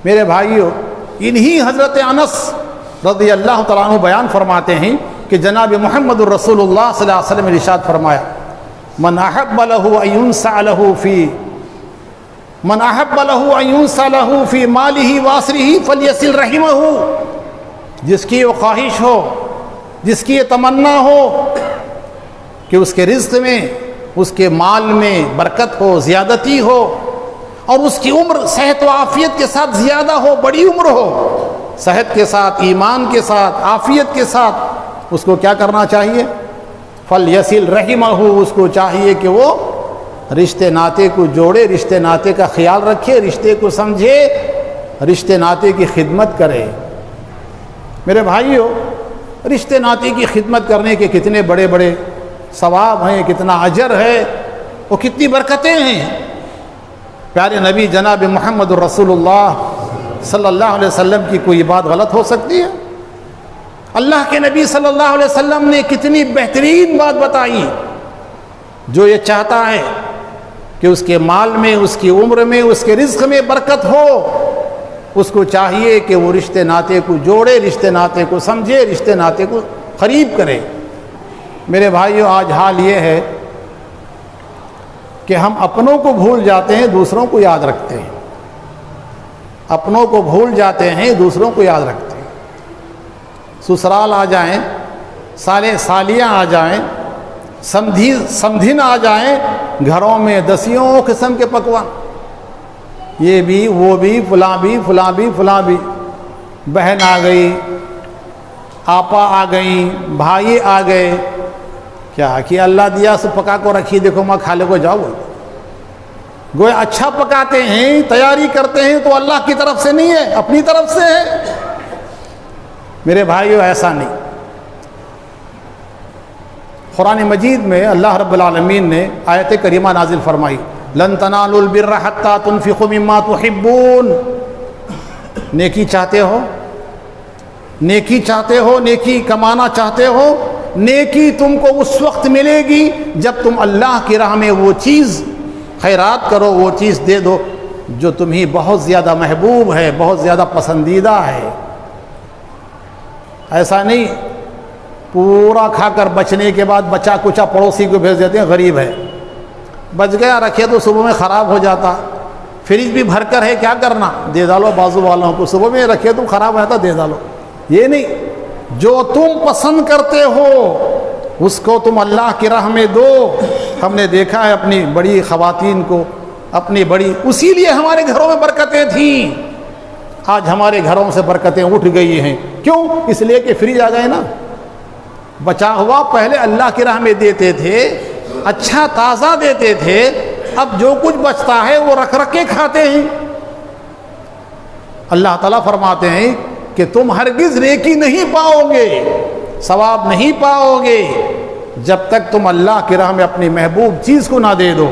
میرے بھائیوں، انہی حضرت انس رضی اللہ تعالیٰ عنہ بیان فرماتے ہیں کہ جناب محمد الرسول اللہ صلی اللہ علیہ وسلم نے ارشاد فرمایا، من احب له ان ينسع له في ماله واسره فليصل رحمه، جس کی وہ خواہش ہو، جس کی یہ تمنا ہو کہ اس کے رزق میں، اس کے مال میں برکت ہو، زیادتی ہو، اور اس کی عمر صحت و عافیت کے ساتھ زیادہ ہو، بڑی عمر ہو، صحت کے ساتھ، ایمان کے ساتھ، عافیت کے ساتھ، اس کو کیا کرنا چاہیے؟ فَلْيَصِلْ رَحِمَهُ، اس کو چاہیے کہ وہ رشتے ناطے کو جوڑے، رشتے ناطے کا خیال رکھے، رشتے کو سمجھے، رشتے ناطے کی خدمت کرے۔ میرے بھائیوں، رشتے ناطے کی خدمت کرنے کے کتنے بڑے بڑے ثواب ہیں، کتنا اجر ہے، وہ کتنی برکتیں ہیں۔ پیارے نبی جناب محمد الرسول اللہ صلی اللہ علیہ وسلم کی کوئی بات غلط ہو سکتی ہے؟ اللہ کے نبی صلی اللہ علیہ وسلم نے کتنی بہترین بات بتائی۔ جو یہ چاہتا ہے کہ اس کے مال میں، اس کی عمر میں، اس کے رزق میں برکت ہو، اس کو چاہیے کہ وہ رشتے ناطے کو جوڑے، رشتے ناطے کو سمجھے، رشتے ناطے کو قریب کرے۔ میرے بھائیوں، آج حال یہ ہے کہ ہم اپنوں کو بھول جاتے ہیں، دوسروں کو یاد رکھتے ہیں۔ اپنوں کو بھول جاتے ہیں، دوسروں کو یاد رکھتے ہیں۔ سسرال آ جائیں، سالے سالیاں آ جائیں، سمدھن آ جائیں، گھروں میں دسیوں قسم کے پکوان، یہ بھی، وہ بھی، فلاں بھی، فلاں بھی، فلاں بھی، بہن آ گئی، آپا آ گئیں، بھائی آ گئے، کیا کہ اللہ دیا سو پکا کو رکھی، دیکھو ماں کھا لے کو جاؤ۔ گویا اچھا پکاتے ہیں، تیاری کرتے ہیں تو اللہ کی طرف سے نہیں ہے، اپنی طرف سے ہے۔ میرے بھائیو، ایسا نہیں۔ قرآن مجید میں اللہ رب العالمین نے آیت کریمہ نازل فرمائی، لن تنالوا البر حتى تنفقوا مما تحبون۔ نیکی چاہتے ہو، نیکی چاہتے ہو، نیکی کمانا چاہتے ہو، نیکی تم کو اس وقت ملے گی جب تم اللہ کی راہ میں وہ چیز خیرات کرو، وہ چیز دے دو جو تمہیں بہت زیادہ محبوب ہے، بہت زیادہ پسندیدہ ہے۔ ایسا نہیں پورا کھا کر بچنے کے بعد بچا کچا پڑوسی کو بھیج دیتے ہیں، غریب ہے، بچ گیا، رکھے تو صبح میں خراب ہو جاتا، فریج بھی بھر کر ہے، کیا کرنا، دے ڈالو بازو والوں کو، صبح میں رکھے تو خراب ہوتا، دے ڈالو۔ یہ نہیں، جو تم پسند کرتے ہو اس کو تم اللہ کی راہ میں دو۔ ہم نے دیکھا ہے اپنی بڑی خواتین کو، اپنی بڑی، اسی لیے ہمارے گھروں میں برکتیں تھیں۔ آج ہمارے گھروں سے برکتیں اٹھ گئی ہیں، کیوں؟ اس لیے کہ فریج آ گئے نا، بچا ہوا پہلے اللہ کی راہ میں دیتے تھے، اچھا تازہ دیتے تھے، اب جو کچھ بچتا ہے وہ رکھ رکھ کے کھاتے ہیں۔ اللہ تعالیٰ فرماتے ہیں کہ تم ہرگز نیکی نہیں پاؤ گے، ثواب نہیں پاؤ گے جب تک تم اللہ کی راہ میں اپنی محبوب چیز کو نہ دے دو۔